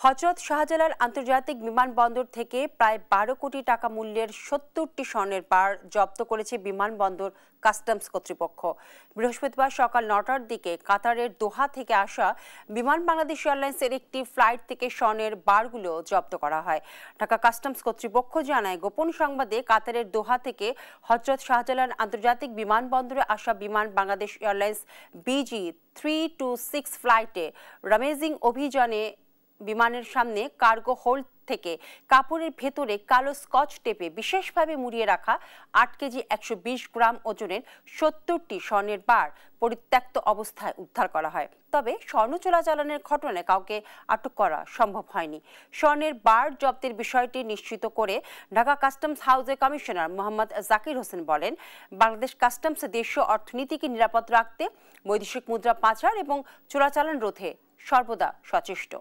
হযরত শাহজালাল আন্তর্জাতিক বিমানবন্দর থেকে প্রায় ১২ কোটি টাকা মূল্যের ৭০টি স্বর্ণের বার জব্দ করেছে বিমানবন্দর কাস্টমস কর্তৃপক্ষ। বৃহস্পতিবার সকাল ৯টার দিকে কাতারের দোহা থেকে আসা বিমান বাংলাদেশ এয়ারলাইন্সের একটি ফ্লাইট থেকে স্বর্ণের বারগুলো জব্দ করা হয়। ঢাকা কাস্টমস কর্তৃপক্ষ জানায়, গোপন সংবাদে কাতারের দোহা থেকে হযরত শাহজালাল আন্তর্জাতিক বিমানবন্দরে আসা বিমান বাংলাদেশ এয়ারলাইন্স BG326 ফ্লাইটে রামেজিং অভিযানে বিমানের সামনে কার্গো হোল্ড থেকে কাপড়ের ভেতরে কালো স্কচ টেপে বিশেষভাবে মুড়িয়ে রাখা ৮ কেজি ১২০ গ্রাম ওজনের ৭০টি স্বর্ণের বার পরিত্যক্ত অবস্থায় উদ্ধার করা হয়। তবে স্বর্ণ চোরাচালানের ঘটনায় কাউকে আটক করা সম্ভব হয়নি। স্বর্ণের বার জব্দের বিষয়টি নিশ্চিত করে ঢাকা কাস্টমস হাউসের কমিশনার মোহাম্মদ জাকির হোসেন বলেন, বাংলাদেশ কাস্টমস দেশীয় অর্থনীতিকে নিরাপদ রাখতে বৈদেশিক মুদ্রা পাচার এবং চোরাচালান রোধে সর্বদা সচেষ্ট।